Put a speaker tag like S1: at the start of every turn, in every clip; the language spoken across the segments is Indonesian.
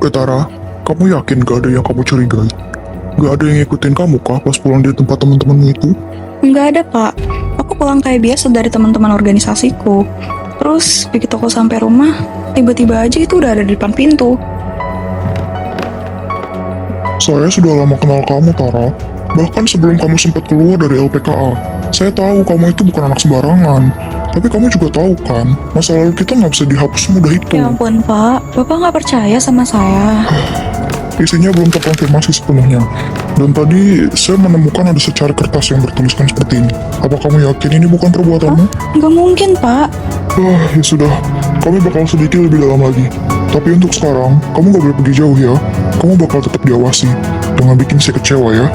S1: Betara, kamu yakin gak ada yang kamu curigai? Gak ada yang ngikutin kamu kah pas pulang dari tempat teman-temanmu itu?
S2: Nggak ada, Pak. Aku pulang kayak biasa dari teman-teman organisasiku. Terus, begitu aku sampai rumah, tiba-tiba aja itu udah ada di depan pintu.
S1: Saya sudah lama kenal kamu, Tara. Bahkan sebelum kamu sempat keluar dari LPKA. Saya tahu kamu itu bukan anak sembarangan. Tapi kamu juga tahu kan, masa lalu kita nggak bisa dihapus semudah itu.
S2: Ya ampun, Pak. Bapak nggak percaya sama saya.
S1: Isinya belum terkonfirmasi sepenuhnya. Dan tadi saya menemukan ada secari kertas yang bertuliskan seperti ini. Apa kamu yakin ini bukan perbuatanmu?
S2: Nggak mungkin, Pak.
S1: Ya sudah, kami bakal selidiki lebih dalam lagi. Tapi untuk sekarang, kamu gak boleh pergi jauh ya. Kamu bakal tetap diawasi. Jangan bikin saya kecewa ya.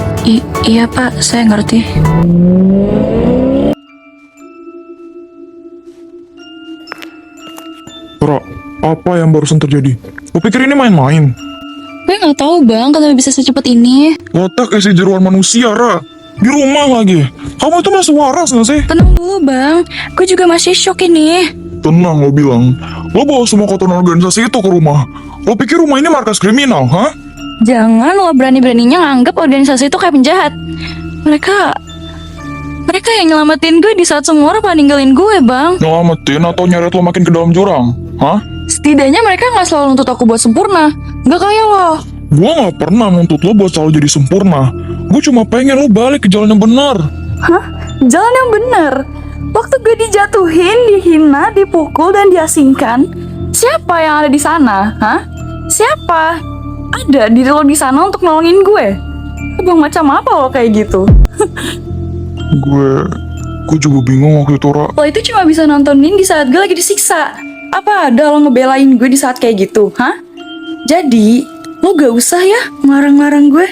S2: Iya, Pak. Saya ngerti.
S1: Tara, apa yang barusan terjadi? Kau pikir ini main-main?
S2: Gue nggak tahu, Bang, kenapa bisa secepat ini.
S1: Otak isi jeruan manusia, Ra. Di rumah lagi. Kamu itu masih waras gak sih?
S2: Tenang dulu, Bang. Gue juga masih shock ini.
S1: Tenang, lo bilang. Lo bawa semua kotoran organisasi itu ke rumah. Lo pikir rumah ini markas kriminal, ha?
S2: Jangan lo berani-beraninya nganggap organisasi itu kayak penjahat. Mereka yang nyelamatin gue di saat semua orang pada ninggalin gue, Bang.
S1: Nyelamatin atau nyeret lo makin ke dalam jurang? Hah?
S2: Setidaknya mereka nggak selalu nuntut aku buat sempurna. Nggak kayak lo.
S1: Gua gak pernah nuntut lo buat selalu jadi sempurna. Gue cuma pengen lo balik ke jalan yang benar.
S2: Hah? Jalan yang bener? Waktu gue dijatuhin, dihina, dipukul, dan diasingkan, siapa yang ada di sana? Hah? Siapa? Ada diri lo di sana untuk nolongin gue? Abang macam apa lo kayak gitu?
S1: Gue juga bingung waktu itu, Ra.
S2: Lo itu cuma bisa nontonin di saat gue lagi disiksa. Apa ada lo ngebelain gue di saat kayak gitu? Hah? Jadi, lo gak usah ya ngelarang-larang gue.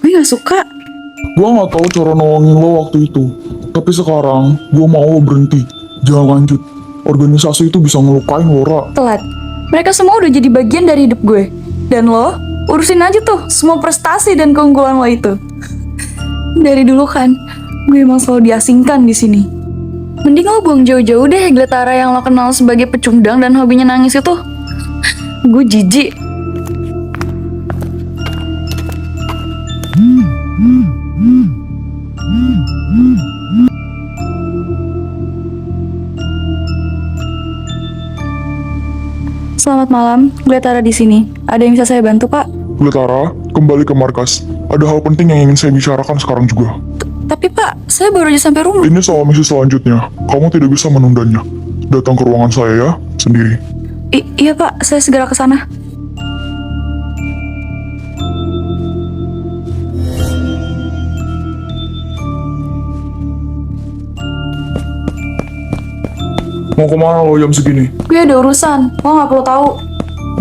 S2: Gue gak suka.
S1: Gue gak tahu cara nolongin lo waktu itu. Tapi sekarang, gue mau lo berhenti. Jangan lanjut. Organisasi itu bisa ngelukain lo, Ra.
S2: Telat. Mereka semua udah jadi bagian dari hidup gue. Dan lo, urusin aja tuh semua prestasi dan keunggulan lo itu. Dari dulu kan, gue emang selalu diasingkan di sini. Mending lo buang jauh-jauh deh Gletara yang lo kenal sebagai pecundang dan hobinya nangis itu. Gue jijik. Selamat malam, Gletara di sini. Ada yang bisa saya bantu, Pak?
S1: Tara, kembali ke markas. Ada hal penting yang ingin saya bicarakan sekarang juga.
S2: Tapi Pak, saya baru aja sampai rumah.
S1: Ini soal misi selanjutnya. Kamu tidak bisa menundanya. Datang ke ruangan saya ya, sendiri.
S2: Iya Pak, saya segera ke sana.
S1: Mau kemana lo jam segini?
S2: Gue ada urusan, lo nggak perlu tahu.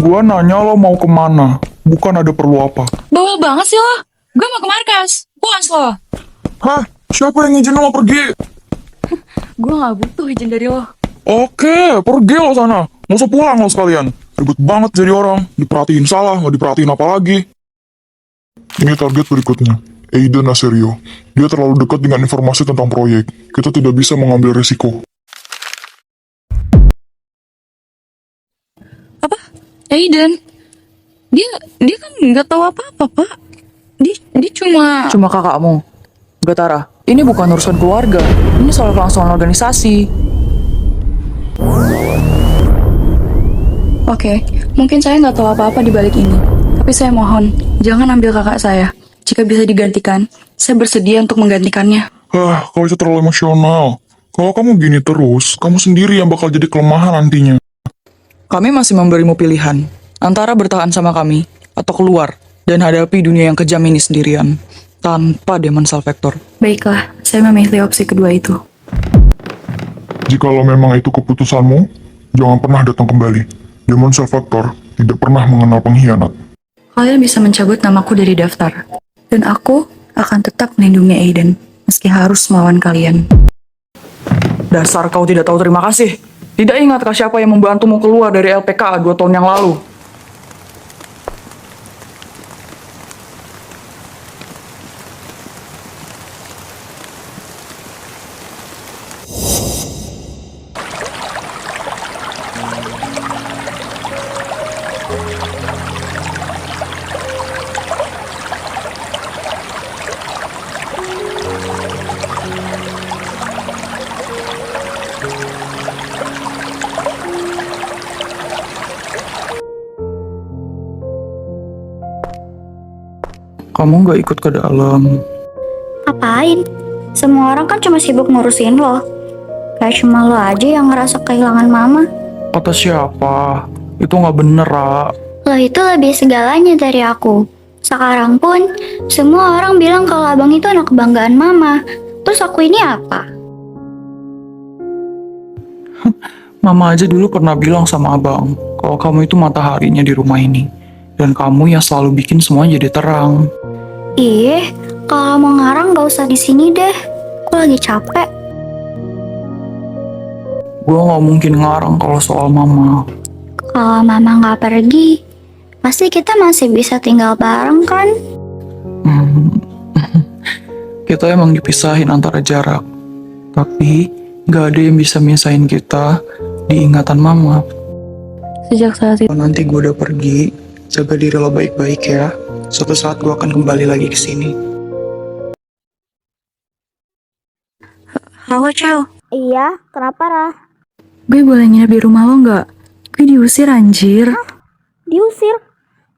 S1: Gua nanya lo mau kemana, bukan ada perlu apa.
S2: Bawel banget sih lo. Gue mau ke markas. Puas lo.
S1: Hah? Siapa yang izin lo pergi?
S2: Gue nggak butuh izin dari lo.
S1: Oke, pergi lo sana. Nggak usah pulang lo sekalian. Ribet banget jadi orang. Diperhatiin salah, nggak diperhatiin apa lagi. Ini target berikutnya. Aiden Aserio. Dia terlalu dekat dengan informasi tentang proyek. Kita tidak bisa mengambil risiko.
S2: Apa? Aiden? Dia kan nggak tahu apa-apa, Pak. Dia cuma
S3: kakakmu. Betara, ini bukan urusan keluarga. Ini soal kelangsungan organisasi.
S2: Oke, mungkin saya nggak tahu apa-apa di balik ini. Tapi saya mohon, jangan ambil kakak saya. Jika bisa digantikan, saya bersedia untuk menggantikannya.
S1: Kau itu terlalu emosional. Kalau kamu gini terus, kamu sendiri yang bakal jadi kelemahan nantinya.
S3: Kami masih memberimu pilihan antara bertahan sama kami atau keluar dan hadapi dunia yang kejam ini sendirian tanpa Demon Salvector.
S2: Baiklah, saya memilih opsi kedua itu.
S1: Jikalau memang itu keputusanmu, jangan pernah datang kembali. Demon Salvactor tidak pernah mengenal pengkhianat.
S2: Kalian bisa mencabut namaku dari daftar. Dan aku akan tetap melindungi Aiden, meski harus melawan kalian.
S3: Dasar kau tidak tahu terima kasih. Tidak ingatkah siapa yang membantumu keluar dari LPKA 2 tahun yang lalu? kamu nggak ikut ke dalam.
S4: Ngapain? Semua orang kan cuma sibuk ngurusin lo. Kayak cuma lo aja yang ngerasa kehilangan mama.
S3: Kata siapa? Itu nggak bener, Ra.
S4: Lo itu lebih segalanya dari aku. Sekarang pun, semua orang bilang kalau abang itu anak kebanggaan mama. Terus aku ini apa?
S3: Mama aja dulu pernah bilang sama abang kalau kamu itu mataharinya di rumah ini. Dan kamu yang selalu bikin semua jadi terang.
S4: Ih, kalau mau ngarang gak usah di sini deh. Aku lagi capek.
S3: Gue nggak mungkin ngarang kalau soal mama.
S4: Kalau mama gak pergi, pasti kita masih bisa tinggal bareng kan?
S3: Kita emang dipisahin antara jarak. Tapi nggak ada yang bisa misahin kita di ingatan mama.
S2: Sejak saat itu,
S3: Kalau nanti gue udah pergi, jaga diri lo baik-baik ya. Suatu saat gue akan kembali lagi ke sini.
S2: halo Cel,
S4: Iya, kenapa Rah?
S2: gue boleh nginep di rumah lo nggak? Gue diusir anjir.
S4: Diusir?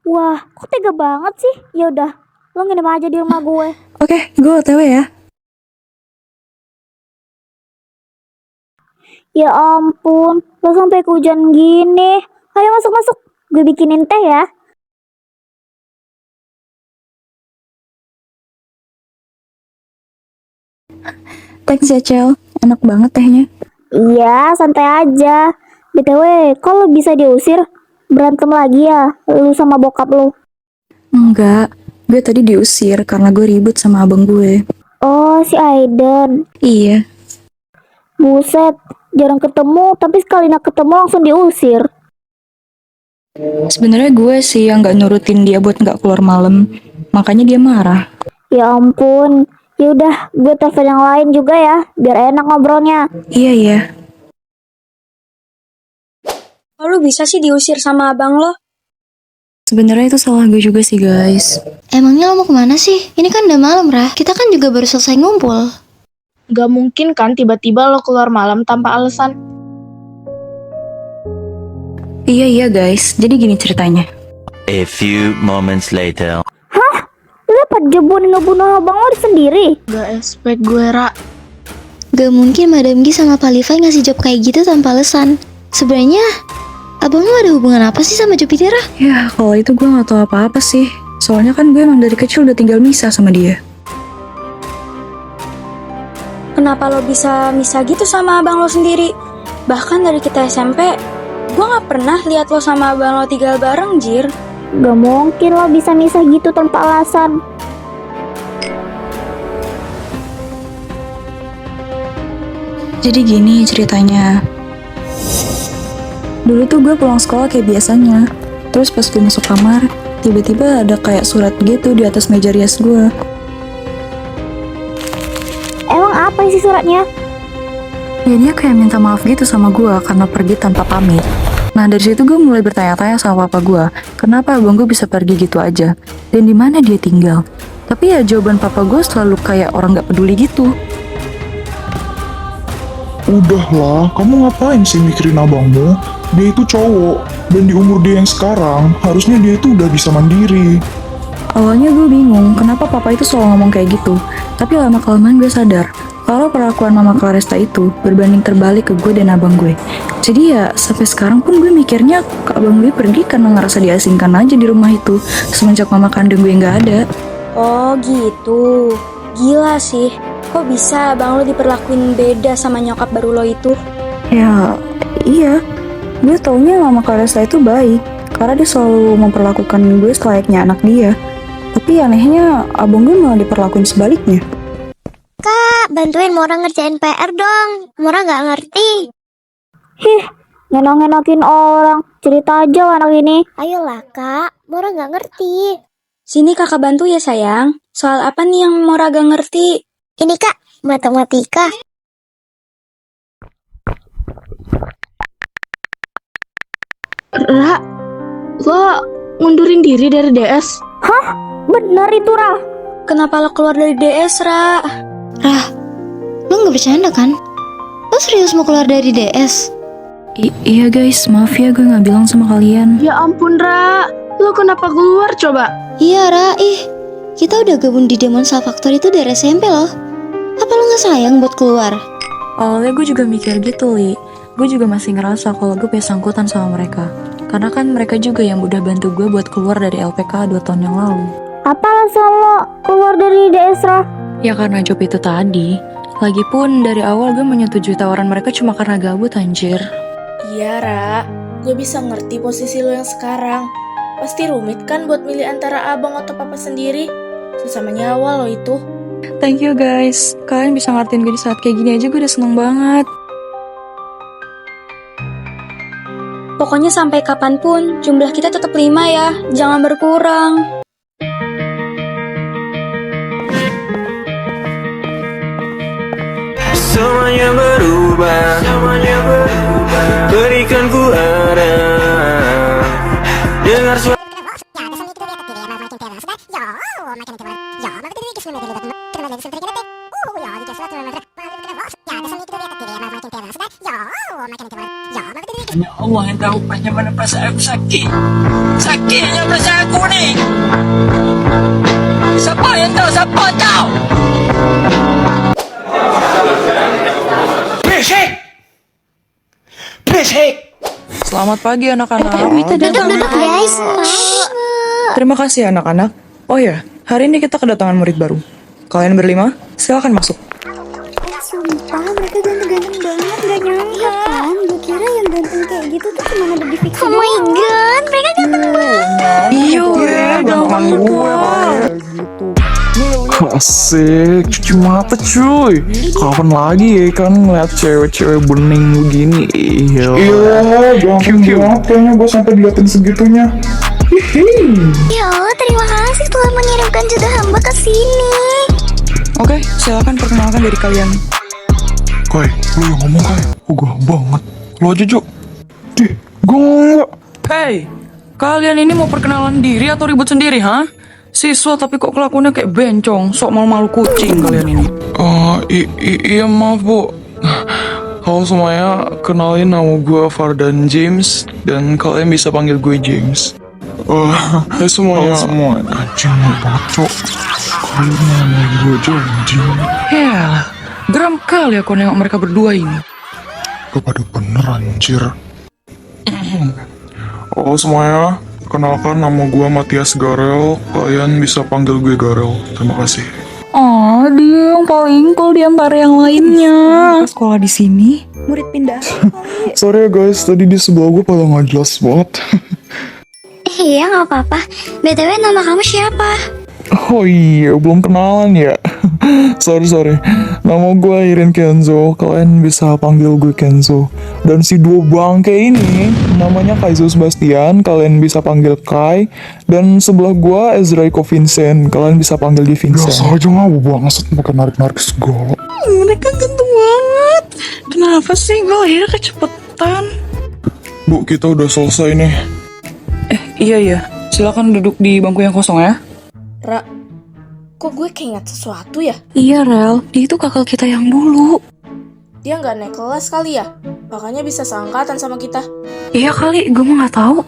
S4: Wah, kok tega banget sih? Ya udah, lo nginep aja di rumah gue.
S2: Oke, gue OTW ya.
S4: Ya ampun, lo sampai kehujan gini. Ayo masuk-masuk, gue bikinin teh ya.
S2: Thanks ya Cel, enak banget tehnya.
S4: Iya, santai aja. BTW, kalau bisa diusir, berantem lagi ya, lu sama bokap lu.
S2: Enggak, gue tadi diusir karena gue ribut sama abang gue.
S4: Oh, si Aiden.
S2: Iya,
S4: Buset, jarang ketemu, tapi sekali nak ketemu langsung diusir.
S2: sebenarnya gue sih yang nggak nurutin dia buat nggak keluar malam, makanya dia marah.
S4: Ya ampun, ya udah, gue telepon yang lain juga ya, biar enak ngobrolnya.
S2: Iya iya.
S5: Kok lu bisa sih diusir sama abang lo?
S2: Sebenarnya itu salah gue juga sih guys.
S6: Emangnya lo mau kemana sih? Ini kan udah malam, Rah. Kita kan juga baru selesai ngumpul.
S5: Gak mungkin kan tiba-tiba lo keluar malam tanpa alasan.
S2: Iya guys, jadi gini ceritanya.
S7: A few moments later.
S4: Lu apa jebon ngebunuh abang lo sendiri?
S5: Gak expect gue, Ra.
S6: Gak mungkin Madam Gi sama Pak Levi ngasih job kayak gitu tanpa alasan. Sebenarnya, abang lo ada hubungan apa sih sama Jupiter, Rah?
S2: Ya kalau itu gue nggak tahu apa-apa sih. Soalnya kan gue emang dari kecil udah tinggal misah sama dia.
S5: Kenapa lo bisa misah gitu sama abang lo sendiri? Bahkan dari kita SMP, gue gak pernah lihat lo sama abang lo tinggal bareng, Jir.
S4: Gak mungkin lo bisa misah gitu tanpa alasan.
S2: Jadi gini ceritanya. Dulu tuh gue pulang sekolah kayak biasanya. Terus pas gue masuk kamar, tiba-tiba ada kayak surat gitu di atas meja rias gue.
S4: Emang apa isi suratnya?
S2: Ya dia kayak minta maaf gitu sama gue karena pergi tanpa pamit. Nah dari situ gue mulai bertanya-tanya sama papa gue, kenapa abang gue bisa pergi gitu aja, dan di mana dia tinggal. Tapi ya jawaban papa gue selalu kayak orang gak peduli gitu.
S1: Udahlah, kamu ngapain sih mikirin abangmu? Dia itu cowok, dan di umur dia yang sekarang, harusnya dia itu udah bisa mandiri.
S2: Awalnya gue bingung kenapa papa itu selalu ngomong kayak gitu. Tapi lama-kelamaan gue sadar kalau perlakuan mama Claresta itu berbanding terbalik ke gue dan abang gue. Jadi ya sampai sekarang pun gue mikirnya ke abang gue pergi karena ngerasa diasingkan aja di rumah itu semenjak mama kandung gue nggak ada.
S5: Oh gitu. Gila sih. Kok bisa abang lo diperlakuin beda sama nyokap baru lo itu?
S2: Ya iya, gue taunya mama Claresta itu baik karena dia selalu memperlakukan gue selayaknya anak dia. Tapi anehnya abang gue malah diperlakuin sebaliknya.
S6: Kak, bantuin Mora ngerjain PR dong. Mora nggak ngerti.
S4: Hih, ngenok-ngenokin orang. Cerita aja lah anak ini.
S6: Ayolah, Kak. Mora nggak ngerti.
S5: Sini kakak bantu ya sayang. Soal apa nih yang Mora gak ngerti?
S6: Ini, Kak, matematika.
S5: Ra, lo ngundurin diri dari DS?
S4: Bener itu, Rah.
S5: Kenapa lo keluar dari DS, Ra?
S6: Rah, lo nggak bercanda kan? Lo serius mau keluar dari DS?
S2: Iya guys, maaf ya gue nggak bilang sama kalian.
S5: Ya ampun, Ra. Lo kenapa keluar coba?
S6: Iya, Rah. Ih, Kita udah gabung di Demon Sal Factory itu dari SMP loh. Apa lo gak sayang buat keluar?
S2: Awalnya gue juga mikir gitu, Li. Gue juga masih ngerasa kalau gue punya sangkutan sama mereka. Karena kan mereka juga yang udah bantu gue buat keluar dari LPK 2 tahun yang lalu.
S5: Apa alasan lo keluar dari Desra?
S2: Ya karena job itu tadi. Lagipun dari awal gue menyetujui tawaran mereka cuma karena gabut anjir.
S8: Iya, Ra. Gue bisa ngerti posisi lo yang sekarang. Pasti rumit kan buat milih antara abang atau papa sendiri. Sesama nyawa lo itu.
S2: Thank you guys. Kalian bisa ngertiin gue di saat kayak gini aja gue udah seneng banget.
S5: Pokoknya sampai kapanpun jumlah kita tetap 5 ya, jangan berkurang.
S9: Semuanya berubah, berikan ku arah. Dengar suara
S10: hanya Allah yang tahu bagaimana perasaan aku sakit. Sakitnya perasaan aku ni. Siapa yang tahu? Siapa tahu?
S3: Selamat pagi anak-anak.
S6: Duduk guys.
S3: Terima kasih anak-anak. Oh ya, hari ini kita kedatangan murid baru. Kalian berlima, silakan masuk.
S5: Sumpah mereka ganteng-ganteng banget, gak nyangka. Iya kan, gue kira yang ganteng kayak gitu tuh cuma ada di fiksi.
S6: Oh my god, mereka ganteng banget.
S3: Iya, gampang gue.
S1: Asik, cuci mata cuy. Kapan lagi ya kan ngeliat cewek-cewek bening begini? Iya, gampang banget kayaknya gue sampai diliatin segitunya.
S6: Ya Allah, terima kasih telah mengirimkan jodoh hamba ke sini.
S3: Oke, silakan perkenalkan dari kalian.
S1: Kai, lu yang ngomong Kai. Oh, gue banget. Lu aja, Jo. Dih, gue enggak.
S3: Hey, kalian ini mau perkenalan diri atau ribut sendiri, ha? Siswa tapi kok kelakuannya kayak bencong, sok malu-malu kucing kalian ini.
S1: Iya maaf bu. Halo semuanya, kenalin nama gue Fardan James dan kalian bisa panggil gue James. Hai semuanya. Semua. Anjing banget cok. Kalian nama gue aja anjing.
S3: Ya, geram kali aku nengok mereka berdua ini.
S1: Kepada bener anjir. Halo semuanya, kenalkan nama gue Matias Garel. Kalian bisa panggil gue Garel. Terima kasih.
S2: Oh, dia yang paling cool di antara yang lainnya. Sekolah di sini, murid pindah.
S1: Sorry ya guys, tadi di sebelah gue pada nggak jelas banget.
S6: Iya gak apa-apa. BTW nama kamu siapa?
S1: Oh iya, belum kenalan ya. sorry. Nama gue Irin Kenzo. Kalian bisa panggil gue Kenzo. Dan si dua bangke ini namanya Kaizo Sebastian. Kalian bisa panggil Kai. Dan sebelah gue Ezraiko Vincent. Kalian bisa panggil dia Vincent. Biasa aja ngapa banget pakai narik-narik segala.
S3: Mereka ganteng banget. Kenapa sih gue lahirnya kecepetan?
S1: Bu, kita udah selesai nih.
S3: Iya. Silakan duduk di bangku yang kosong ya.
S8: Ra, kok gue keinget sesuatu ya?
S2: Iya, Rel. Dia itu kakak kita yang dulu.
S8: Dia nggak naik kelas kali ya? Makanya bisa seangkatan sama kita.
S2: Iya kali, gue mah nggak tahu.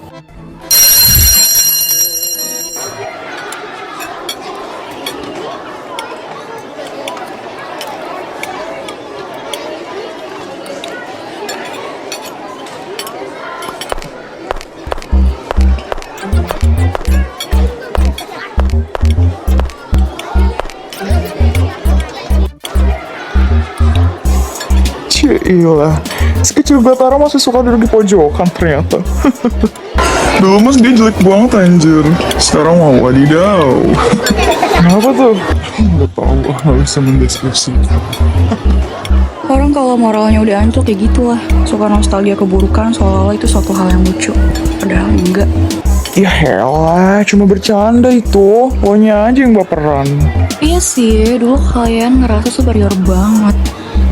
S1: Iyalah, si kecil Batara masih suka duduk di pojokan ternyata. Dulu mas dia jelek banget anjir. Sekarang mau wadidaw. Kenapa tuh? Gak tau, gak bisa mendeskripsikan.
S2: Orang kalau moralnya udah hancur kayak gitu lah. Suka nostalgia keburukan seolah-olah itu suatu hal yang lucu. Padahal enggak.
S1: Ya helah, cuma bercanda itu. Pokoknya aja yang baperan.
S2: Iya sih, dulu kalian ngerasa superior banget.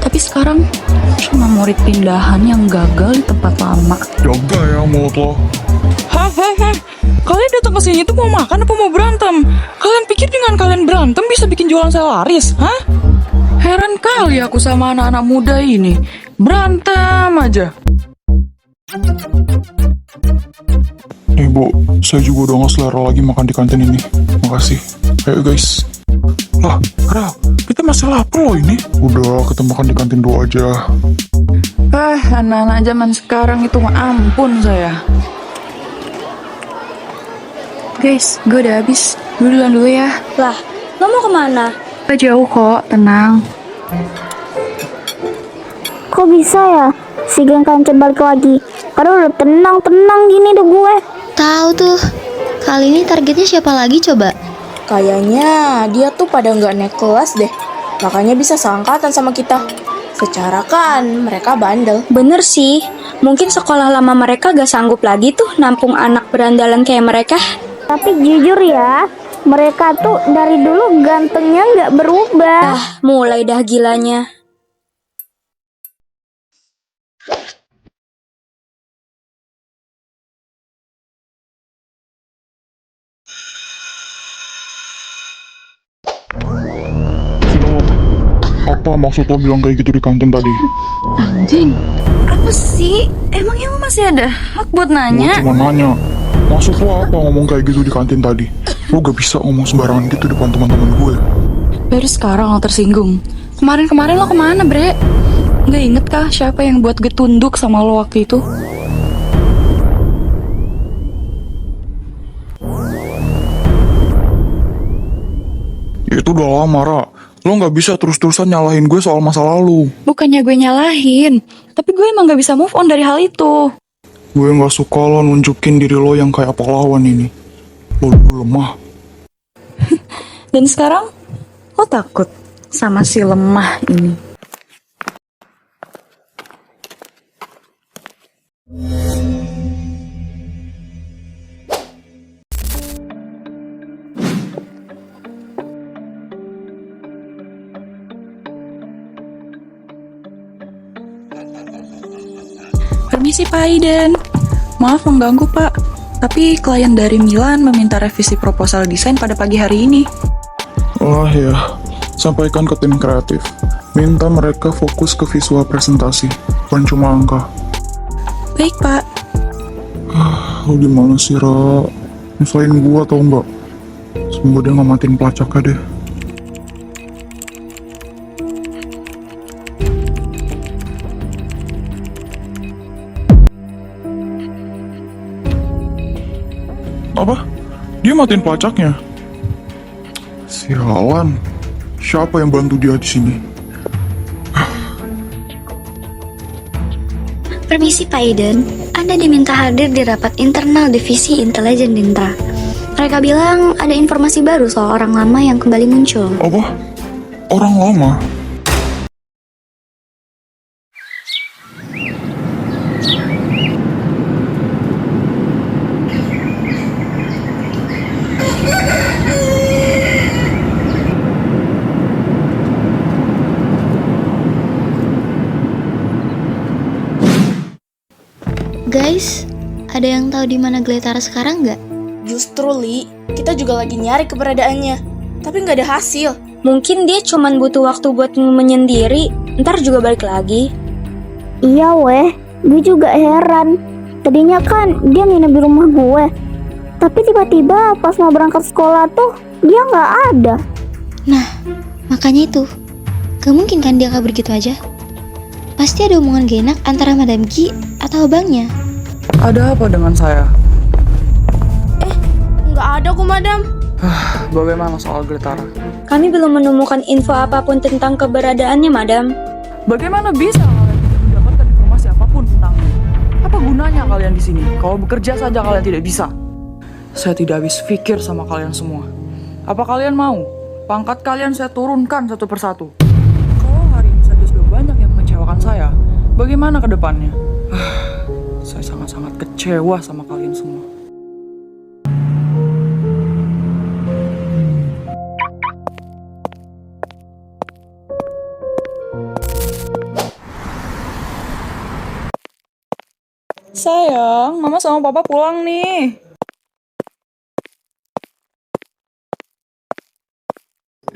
S2: Tapi sekarang cuma murid pindahan yang gagal di tempat lama.
S1: Jaga ya mulut lo.
S3: Hah? Kalian datang ke sini tuh mau makan apa mau berantem? Kalian pikir dengan kalian berantem bisa bikin jualan saya laris? Hah? Heran kali aku sama anak-anak muda ini. Berantem aja.
S1: Nih bu, saya juga udah gak selera lagi makan di kantin ini. Makasih. Ayo guys. Lah, Rel, kita masih lapar loh ini. Udah, kita makan di kantin dulu aja.
S3: Anak-anak zaman sekarang itu ampun saya.
S2: Guys, gue udah habis. Gue duluan dulu ya.
S5: Lah, lo mau kemana?
S2: Gak jauh kok, tenang.
S4: Kok bisa ya? Si geng kancan balik lagi. Padahal udah tenang-tenang gini deh gue.
S6: Tahu tuh. Kali ini targetnya siapa lagi coba?
S8: Kayaknya dia tuh pada nggak naik kelas deh. Makanya bisa seangkatan sama kita. Secara kan mereka bandel.
S5: Bener sih, mungkin sekolah lama mereka gak sanggup lagi tuh nampung anak berandalan kayak mereka.
S4: Tapi jujur ya, mereka tuh dari dulu gantengnya nggak berubah.
S5: Mulai dah gilanya.
S1: Apa maksud lo bilang kayak gitu di kantin tadi?
S2: Anjing, apa sih? Emangnya lo masih ada hak buat
S1: Gue
S2: nanya?
S1: cuma nanya. Maksud lo apa ngomong kayak gitu di kantin tadi? Lo gak bisa ngomong sembarangan gitu depan teman-teman gue.
S2: Baru sekarang lo tersinggung. Kemarin-kemarin lo kemana, Bre? Gak inget kah siapa yang buat gue tunduk sama lo waktu itu?
S1: Itu udah lama, Ra. Lo gak bisa terus-terusan nyalahin gue soal masa lalu.
S2: Bukannya gue nyalahin, tapi gue emang gak bisa move on dari hal itu.
S1: Gue gak suka lo nunjukin diri lo yang kayak pahlawan ini. Lo dulu lemah.
S2: Dan sekarang, lo takut sama si lemah ini. Permisi Pak Aiden. Maaf mengganggu Pak, tapi klien dari Milan meminta revisi proposal desain pada pagi hari ini.
S1: Wah ya, sampaikan ke tim kreatif. Minta mereka fokus ke visual presentasi, bukan cuma angka.
S2: Baik Pak.
S1: Lo gimana sih, Ra? Nyusahin gua tau nggak? Semoga dia nggak matiin pelacaknya deh. Apa? Dia matiin pelacaknya? Sialan. Siapa yang bantu dia di sini?
S4: Permisi Pak Aiden, Anda diminta hadir di rapat internal divisi intelijen Dintra. Mereka bilang ada informasi baru soal orang lama yang kembali muncul.
S1: Apa? Orang lama?
S6: Guys, ada yang tahu di mana Gletara sekarang nggak?
S8: Justru Li, kita juga lagi nyari keberadaannya. Tapi nggak ada hasil.
S5: Mungkin dia cuman butuh waktu buat menyendiri, ntar juga balik lagi.
S4: Iya weh, gue juga heran. Tadinya kan dia nginep di rumah gue. Tapi tiba-tiba pas mau berangkat sekolah tuh, dia nggak ada.
S6: Nah, makanya itu. Gak mungkin kan dia kabur gitu aja. Pasti ada hubungan gak enak antara Madam Ki atau abangnya.
S3: Ada apa dengan saya?
S8: Nggak ada kok, Madam.
S3: Bagaimana soal Gletara?
S5: Kami belum menemukan info apapun tentang keberadaannya, Madam.
S3: Bagaimana bisa kalian tidak mendapatkan informasi apapun tentangnya? Apa gunanya kalian di sini? Kalau bekerja saja kalian tidak bisa. Saya tidak habis pikir sama kalian semua. Apa kalian mau? Pangkat kalian saya turunkan satu persatu. Kalau hari ini saja sudah banyak yang mengecewakan saya, bagaimana ke depannya? Saya sangat-sangat kecewa sama kalian semua. Sayang, Mama sama Papa pulang nih.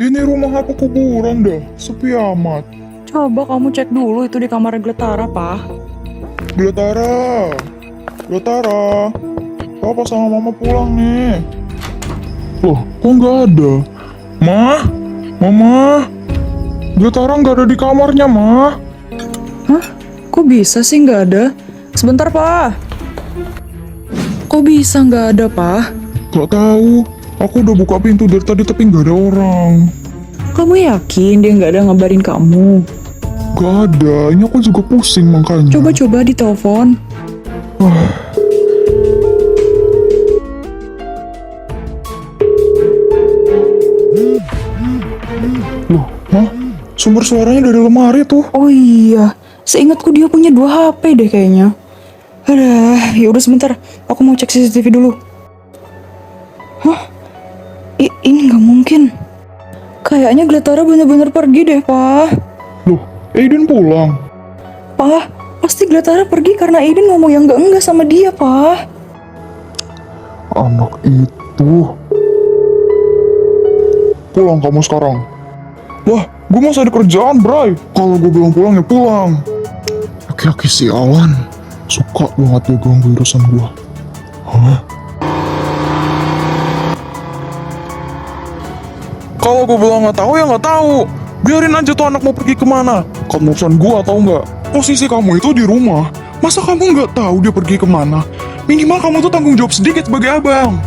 S1: Ini rumah apa kuburan dah? Sepi amat.
S3: Coba kamu cek dulu itu di kamar Gletara, Pak.
S1: Gletara, Gletara, Papa sama Mama pulang nih. Loh, kok nggak ada? Ma? Mama? Glatara nggak ada di kamarnya, Ma.
S3: Hah? Kok bisa sih nggak ada? Sebentar, Pak. Kok bisa nggak ada, Pak?
S1: Gak tahu. Aku udah buka pintu dari tadi tapi nggak ada orang.
S3: Kamu yakin dia nggak ada ngabarin kamu?
S1: Gak ada. Ini aku juga pusing makanya.
S3: Coba-coba ditelepon.
S1: Loh, Mah? Sumber suaranya dari lemari tuh.
S3: Oh iya, seingatku dia punya 2 HP deh kayaknya. Aduh, ya udah sebentar. Aku mau cek CCTV dulu. Hah? Ini nggak mungkin. Kayaknya Glatara bener-bener pergi deh, Pak.
S1: Loh, Aiden pulang.
S3: Pak, pasti Glatara pergi karena Aiden ngomong yang enggak sama dia, Pak.
S1: Anak itu. Pulang kamu sekarang. Wah, gue masih ada kerjaan, Bray. Kalau gue bilang pulang ya pulang. Laki-laki si Alan suka banget dia ganggu urusan gue. Hah? Kalau gue bilang nggak tahu ya nggak tahu. Biarin aja tuh anak mau pergi kemana. Kamu urusan gue atau nggak? Posisi kamu itu di rumah. Masa kamu nggak tahu dia pergi kemana? Minimal kamu tuh tanggung jawab sedikit sebagai abang.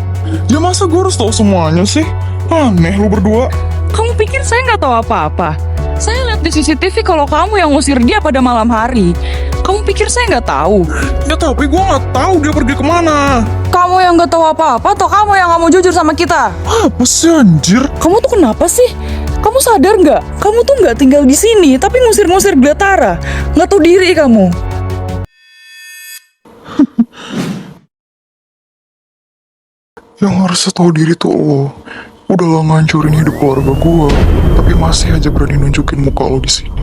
S1: Ya masa gue harus tahu semuanya sih? Aneh lu berdua.
S3: Kamu pikir saya nggak tahu apa-apa? Saya lihat di CCTV kalau kamu yang ngusir dia pada malam hari. Kamu pikir saya nggak tahu?
S1: Ya tapi gue nggak tahu dia pergi kemana.
S3: Kamu yang nggak tahu apa-apa atau kamu yang nggak mau jujur sama kita?
S1: Apa sih anjir?
S3: Kamu tuh kenapa sih? Kamu sadar nggak? Kamu tuh nggak tinggal di sini, tapi ngusir-ngusir Glatara. Nggak tahu diri kamu.
S1: Yang harusnya tahu diri tuh lo. Udah lah ngancurin hidup keluarga gue, tapi masih aja berani nunjukin muka lo di sini.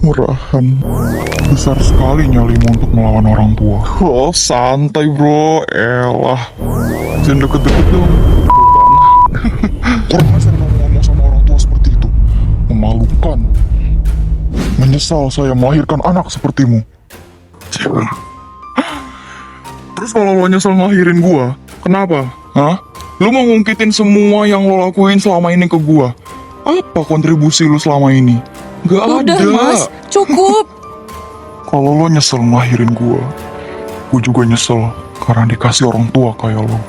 S1: Murahan. Besar sekali nyalimu untuk melawan orang tua. Oh, santai bro. Elah. Jangan deket-deket dong. Kurang ajar kamu ngomong sama orang tua seperti itu. Memalukan. Menyesal saya melahirkan anak sepertimu. Terus kalau lo nyesel ngelahirin gua, kenapa? Hah? Lu mau ngungkitin semua yang lo lakuin selama ini ke gua? Apa kontribusi lu selama ini? Gak
S3: Udah,
S1: ada.
S3: Mas. Cukup.
S1: Kalau lo nyesel ngelahirin gua juga nyesel karena dikasih orang tua kayak lo.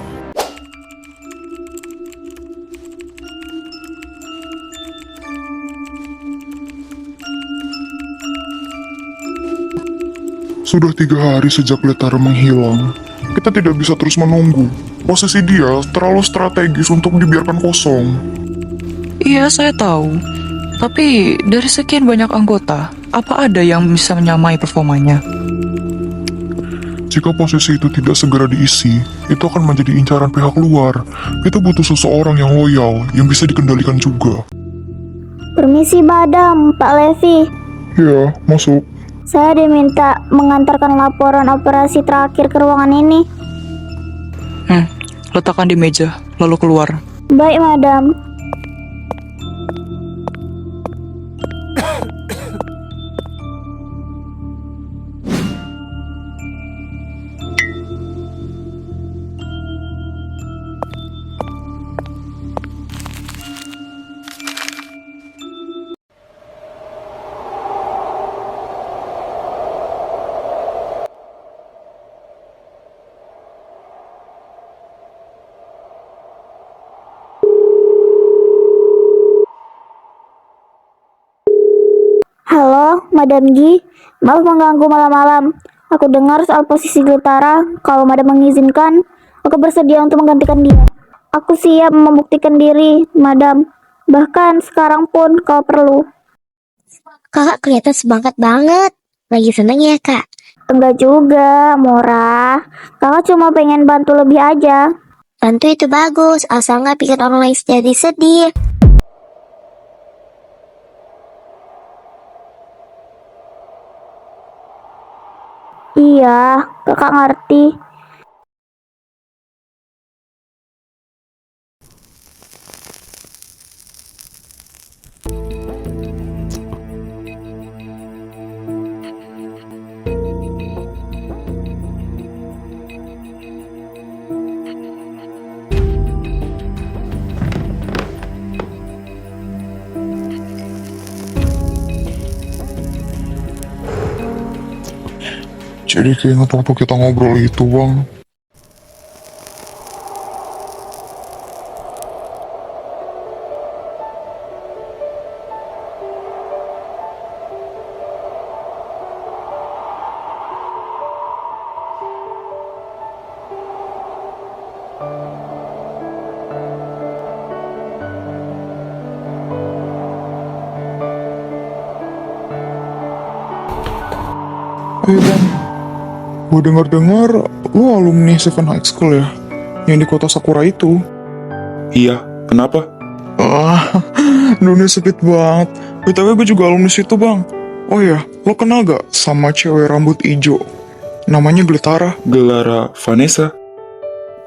S1: Sudah 3 hari sejak Glatara menghilang. Kita tidak bisa terus menunggu. Posisi dia terlalu strategis untuk dibiarkan kosong.
S3: Iya, saya tahu. Tapi dari sekian banyak anggota, apa ada yang bisa menyamai performanya?
S1: Jika posisi itu tidak segera diisi, itu akan menjadi incaran pihak luar. Kita butuh seseorang yang loyal, yang bisa dikendalikan juga.
S4: Permisi Madam, Pak Levi.
S1: Ya, masuk.
S4: Saya diminta mengantarkan laporan operasi terakhir ke ruangan ini.
S3: Letakkan di meja, lalu keluar.
S4: Baik, Madam. Halo, Madam Gi. Maaf mengganggu malam-malam. Aku dengar soal posisi Glatara. Kalau Madam mengizinkan, aku bersedia untuk menggantikan dia. Aku siap membuktikan diri, Madam. Bahkan sekarang pun kalau perlu.
S6: Kakak kelihatan semangat banget. Lagi seneng ya, Kak?
S4: Enggak juga, Mora. Kakak cuma pengen bantu lebih aja.
S6: Bantu itu bagus, asal nggak bikin orang lain jadi sedih.
S4: Iya, kakak ngerti.
S1: Jadi keinget waktu kita ngobrol itu, Bang. Bang, gue dengar-dengar lu alumni Seven High School ya, yang di kota Sakura itu.
S11: Iya, kenapa?
S1: Dunia sempit banget. BTW gue juga alumni situ, Bang. Oh iya, lo kenal gak sama cewek rambut ijo? Namanya Gletara.
S11: Gelara Vanessa.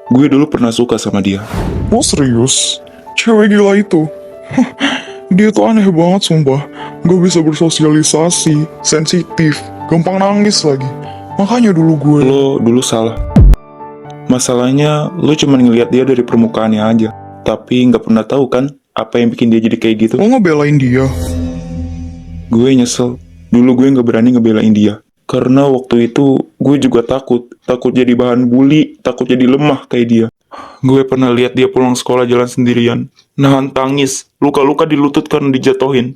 S11: Gue dulu pernah suka sama dia.
S1: Oh serius? Cewek gila itu. Dia tuh aneh banget sumpah. Gak bisa bersosialisasi, sensitif, gampang nangis lagi. Makanya dulu gue...
S11: Lo dulu salah. Masalahnya, lo cuma ngelihat dia dari permukaannya aja. Tapi nggak pernah tahu kan, apa yang bikin dia jadi kayak gitu.
S1: Lo ngebelain dia?
S11: Gue nyesel. Dulu gue nggak berani ngebelain dia. Karena waktu itu, gue juga takut. Takut jadi bahan bully, takut jadi lemah kayak dia. Gue pernah lihat dia pulang sekolah jalan sendirian. Nahan tangis, luka-luka di lutut karena dijatuhin.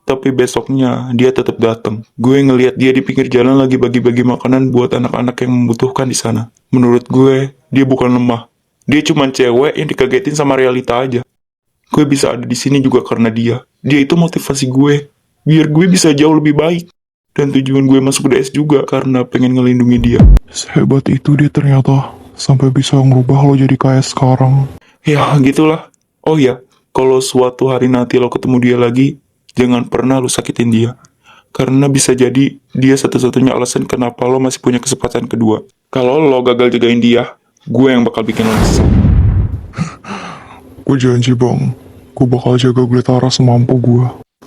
S11: Tapi besoknya dia tetap datang. Gue ngelihat dia di pinggir jalan lagi bagi-bagi makanan buat anak-anak yang membutuhkan di sana. Menurut gue, dia bukan lemah. Dia cuma cewek yang dikagetin sama realita aja. Gue bisa ada di sini juga karena dia. Dia itu motivasi gue, biar gue bisa jauh lebih baik. Dan tujuan gue masuk DS juga karena pengen ngelindungi dia.
S1: Sehebat itu dia ternyata, sampai bisa ngerubah lo jadi kayak sekarang.
S11: Ya, gitulah. Oh ya, kalau suatu hari nanti lo ketemu dia lagi, jangan pernah lo sakitin dia. Karena bisa jadi dia satu-satunya alasan kenapa lo masih punya kesempatan kedua. Kalau lo gagal jagain dia, gue yang bakal bikin lo nyesel.
S1: Gue janji, Bang. Gue bakal jaga Gletara semampu gue.